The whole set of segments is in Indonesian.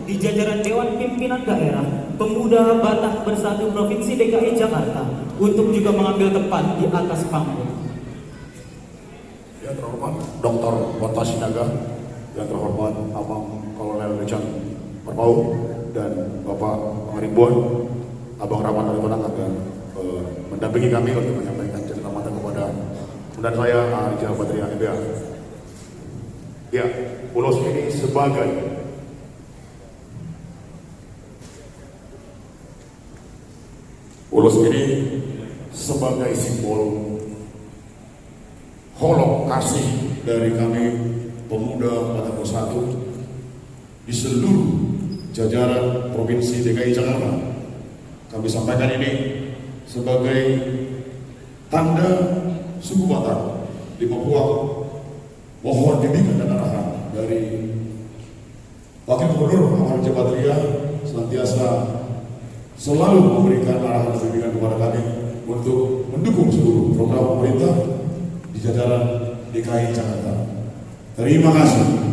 di jajaran Dewan Pimpinan Daerah Pemuda Batak Bersatu Provinsi DKI Jakarta untuk juga mengambil tempat di atas panggung. Yang terhormat Dr. Wata Sinaga, yang terhormat Abang Kolonel Richard Marpau, dan Bapak Pangaribuan, Abang Rahmat Aritonang akan mendampingi kami untuk menyampaikan cerita kepada dan saya Rija Batria MBA. Ya, ulos ini sebagai simbol holok kasih dari kami pemuda Batak Bersatu di seluruh jajaran Provinsi DKI Jakarta. Kami sampaikan ini sebagai tanda suku Batak di Papua mohon bimbingan dan arahan dari Wakil Gubernur Ahmad Rija Batria senantiasa selalu memberikan arahan dan bimbingan kepada kami untuk mendukung seluruh program pemerintah di jajaran DKI Jakarta. Terima kasih.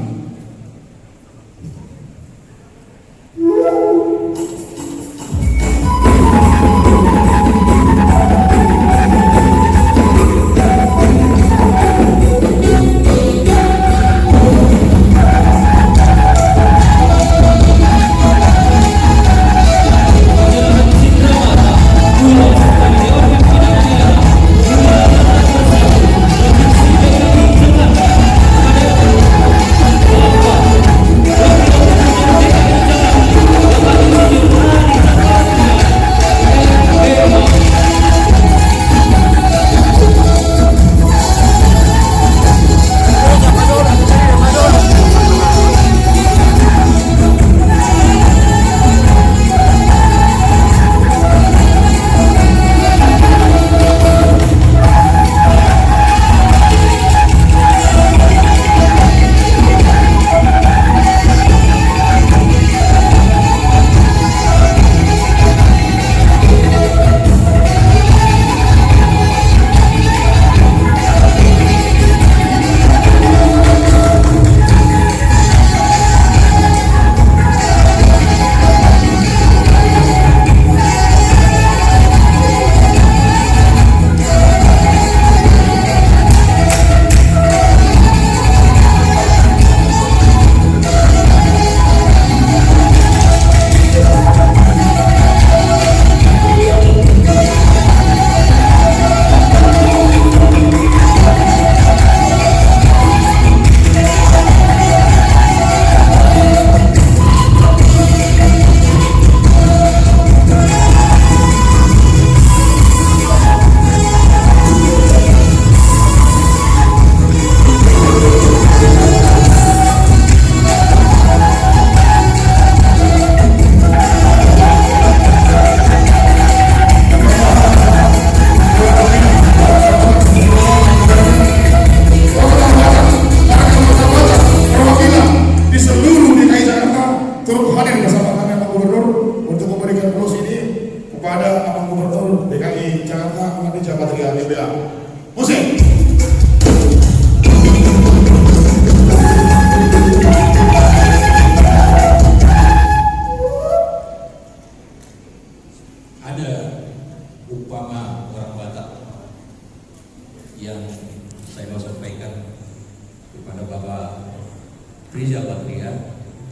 Rija Batria,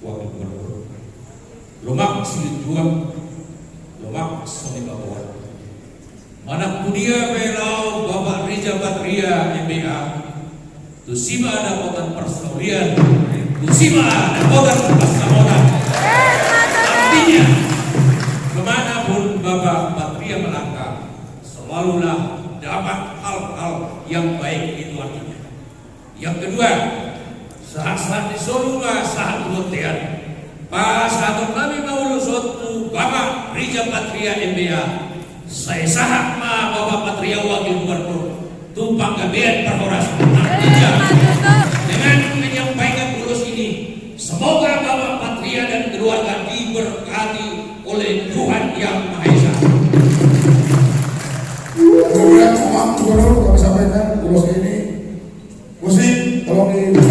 Wakil Gubernur, Lomak Silit Juang, Lomak Soni Papua. Manak kudia belau Bapak Rija Batria MBA, Tusima ada potan persaurian, Tusima ada potan persamonan. Artinya, kemanapun Bapak Batria melangkah, selalulah dapat hal-hal yang baik itu artinya. Yang kedua, saat-saat disorunga saat lutian pas satu kami mau lusutu Bapak Rija Batria MBA saya sahak ma Bapak Batria Wakil Gubernur tumpang gabian perhoras artinya dengan menyampaikan urus ini semoga Bapak Batria dan keluarga diberkati oleh Tuhan Yang Maha Esa. Kemudian Bapak Gubernur kami sampaikan urus ini musik tolong di